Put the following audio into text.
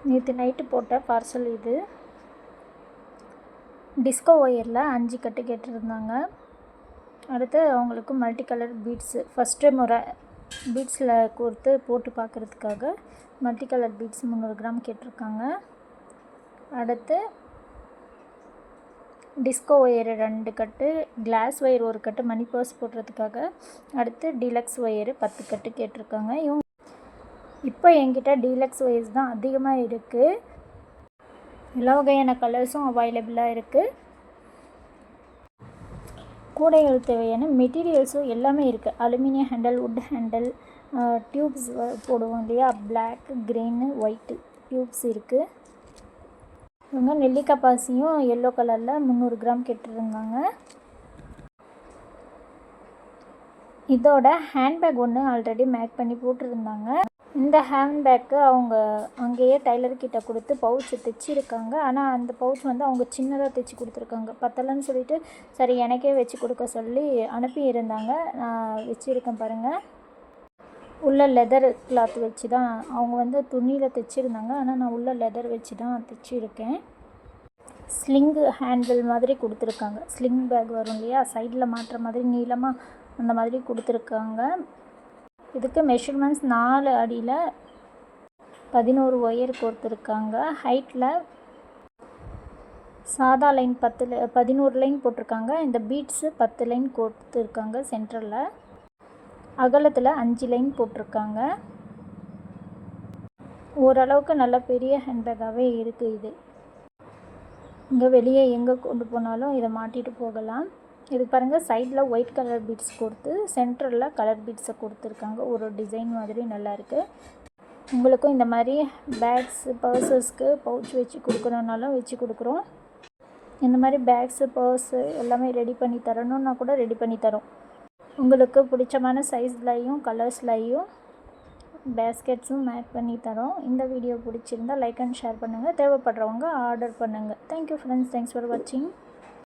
நேற்று நைட்டு போட்ட பார்சல் இது. டிஸ்கோ ஒயரில் 5 கட்டு கேட்டிருந்தாங்க. அடுத்து அவங்களுக்கு மல்டி கலர் பீட்ஸு ஃபஸ்ட்டு முறை பீட்ஸில் கொடுத்து போட்டு பார்க்குறதுக்காக மல்டி கலர் பீட்ஸ் 300 கிராம் கேட்டிருக்காங்க. அடுத்து டிஸ்கோ ஒயரு 2 கட்டு, கிளாஸ் ஒயர் 1 கட்டு மணி பர்ஸ் போடுறதுக்காக. அடுத்து டீலக்ஸ் ஒயரு 10 கட்டு கேட்டிருக்காங்க. இப்போ என்கிட்ட டீலக்ஸ் ஒயர்ஸ் தான் அதிகமாக இருக்குது. எல்லா வகையான கலர்ஸும் அவைலபிளாக இருக்குது. கூடைகள் தேவையான மெட்டீரியல்ஸும் எல்லாமே இருக்குது. Aluminium handle, would handle, tubes போடுவோம் இல்லையா, பிளாக், க்ரீனு, ஒயிட்டு டியூப்ஸ் இருக்குது. இவங்க நெல்லிக்காய் பாசியும் எல்லோ கலரில் 300 கிராம் கேட்டிருந்தாங்க. இதோட ஹேண்ட்பேக் ஒன்று ஆல்ரெடி மேக் பண்ணி போட்டிருந்தாங்க. இந்த ஹேண்ட்பேக்கு அவங்க அங்கேயே டைலர்கிட்ட கொடுத்து பவுச்சு தைச்சிருக்காங்க. ஆனால் அந்த பவுச் வந்து அவங்க சின்னதாக தைச்சி கொடுத்துருக்காங்க. பத்தலைன்னு சொல்லிட்டு சரி எனக்கே வச்சு கொடுக்க சொல்லி அனுப்பியிருந்தாங்க. நான் வச்சுருக்கேன் பாருங்கள். உள்ள லெதர் கிளாத் வச்சு தான் அவங்க வந்து துணியில் தைச்சிருந்தாங்க. ஆனால் நான் உள்ள லெதர் வச்சு தான் தைச்சிருக்கேன். ஸ்லிங்கு ஹேண்டில் மாதிரி கொடுத்துருக்காங்க. ஸ்லிங் பேக் வரும் இல்லையா, சைடில் மாட்டுற மாதிரி நீளமாக அந்த மாதிரி கொடுத்துருக்காங்க. இதுக்கு மெஷர்மெண்ட்ஸ் 4 அடியில் 11 ஒயர் கொடுத்துருக்காங்க. ஹைட்டில் சாதா லைன் 11 லைன் போட்டிருக்காங்க. இந்த பீட்ஸு 10 லைன் கொடுத்துருக்காங்க சென்டரில். அகலத்தில் 5 லைன் போட்டிருக்காங்க. ஓரளவுக்கு நல்ல பெரிய ஹேண்ட்பேக்காகவே இருக்குது இது. இங்கே வெளியே எங்கே கொண்டு போனாலும் இதை மாட்டிட்டு போகலாம். இது பாருங்கள், சைடில் ஒயிட் கலர் பீட்ஸ் கொடுத்து சென்டரில் கலர் பீட்ஸை கொடுத்துருக்காங்க. ஒரு டிசைன் மாதிரி நல்லாயிருக்கு. உங்களுக்கும் இந்த மாதிரி பேக்ஸு, பர்ஸஸ்க்கு பவுச் வச்சு கொடுக்கணுன்னாலும் வச்சு கொடுக்குறோம். இந்த மாதிரி பேக்ஸு, பர்ஸு எல்லாமே ரெடி பண்ணி தரணுன்னா கூட ரெடி பண்ணி தரோம். உங்களுக்கு பிடிச்சமான சைஸ்லையும் கலர்ஸ்லையும் பேஸ்கெட்ஸும் மேக் பண்ணி தரோம். இந்த வீடியோ பிடிச்சிருந்தால் லைக் அண்ட் ஷேர் பண்ணுங்கள். தேவைப்படுறவங்க ஆர்டர் பண்ணுங்கள். Thank you friends. தேங்க்ஸ் ஃபார் வாட்சிங்.